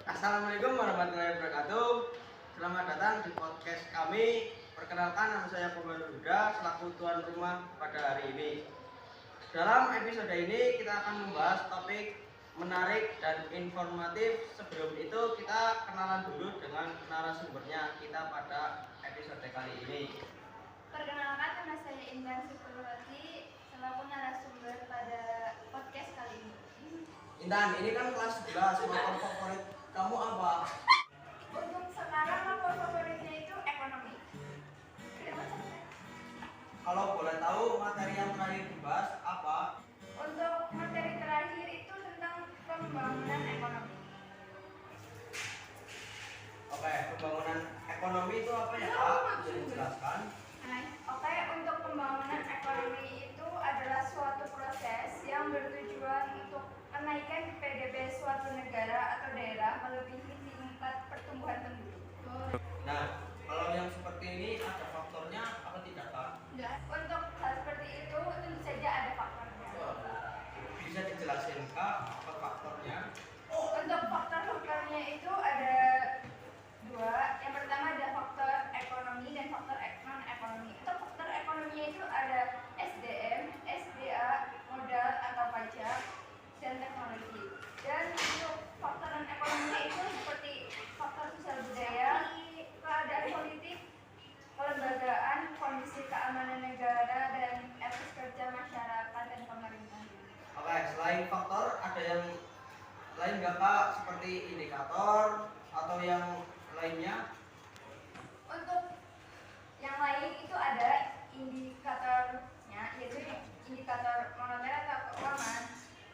Assalamualaikum warahmatullahi wabarakatuh. Selamat datang di podcast kami. Perkenalkan, nama saya Komando Huda selaku tuan rumah pada hari ini. Dalam episode ini kita akan membahas topik menarik dan informatif. Sebelum itu kita kenalan dulu dengan narasumbernya kita pada episode kali ini. Perkenalkan, nama saya Intan Syukurwati selaku narasumber pada podcast kali ini. Intan, ini kan kelas 11, motor favorit kamu apa? Untuk sekarang motor favoritnya itu ekonomi. Kalau boleh tahu materi yang terakhir dibahas apa? Untuk materi terakhir itu tentang pembangunan ekonomi. Oke, pembangunan ekonomi itu apa ya Kak? Bisa dijelaskan? Oke, untuk pembangunan ekonomi itu adalah suatu proses yang bertujuan untuk menaikkan PDB suatu negara atau daerah melebihi tingkat pertumbuhan penduduk. Nah, kalau yang seperti ini ada faktornya apa tidak Kak? Untuk hal seperti itu tentu saja ada faktornya. Bisa dijelasin Kak apa faktornya? Untuk faktor-faktornya itu ada dua. Yang pertama ada faktor ekonomi dan faktor non-ekonomi. Untuk faktor ekonominya itu ada SDM, SDA, modal atau pajak, dan teknologi. Dan untuk faktor non-ekonominya itu seperti faktor sosial budaya, keadaan politik, kelembagaan, kondisi keamanan negara, dan etos kerja masyarakat dan pemerintah. Oke, selain faktor ada yang lain nggak Kak? Seperti indikator atau yang lainnya? Untuk yang lain itu ada indikatornya, yaitu indikator moneter atau keuangan,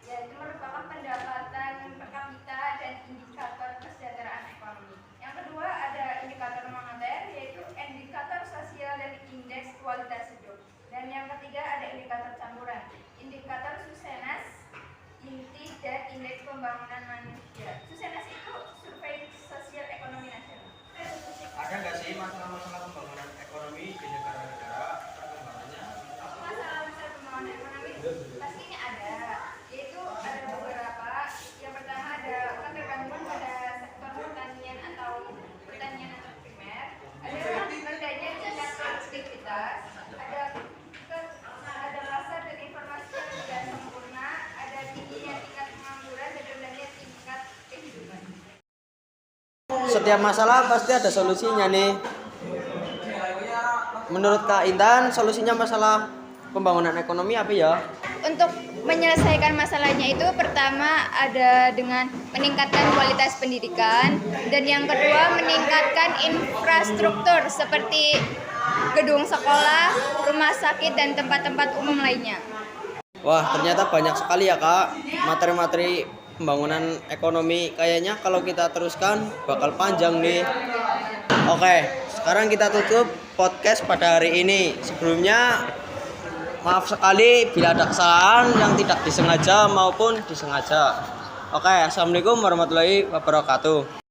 yaitu merupakan pendapatan per kapita dan indikator kesejahteraan ekonomi. Yang kedua ada indikator moneter, yaitu indikator sosial dan indeks kualitas hidup. Dan yang ketiga ada indikator campuran, indikator Susenas, inti, dan indeks pembangunan manusia. Susenas itu survei sosial ekonomi nasional. Ada nggak sih masalah-masalah pembangunan ekonomi di negara-negara perkembangannya? Masalah-masalah pembangunan ekonomi pastinya ada, yaitu ada beberapa. Yang pertama ada ketergantungan pada sektor pertanian atau primer, ada rendahnya tingkat produktivitas, ada pasar dan informasi yang tidak sempurna, ada tingginya tingkat pengangguran dan rendahnya tingkat kehidupan. Setiap masalah pasti ada solusinya nih. Menurut Kak Intan, solusinya masalah pembangunan ekonomi apa ya? Untuk menyelesaikan masalahnya itu pertama ada dengan meningkatkan kualitas pendidikan, dan yang kedua meningkatkan infrastruktur seperti gedung sekolah, rumah sakit, dan tempat-tempat umum lainnya. Wah, ternyata banyak sekali ya Kak materi-materi pembangunan ekonomi. Kayaknya kalau kita teruskan bakal panjang nih. Oke, sekarang kita tutup podcast pada hari ini. Sebelumnya maaf sekali bila ada kesalahan yang tidak disengaja maupun disengaja. Oke, assalamualaikum warahmatullahi wabarakatuh.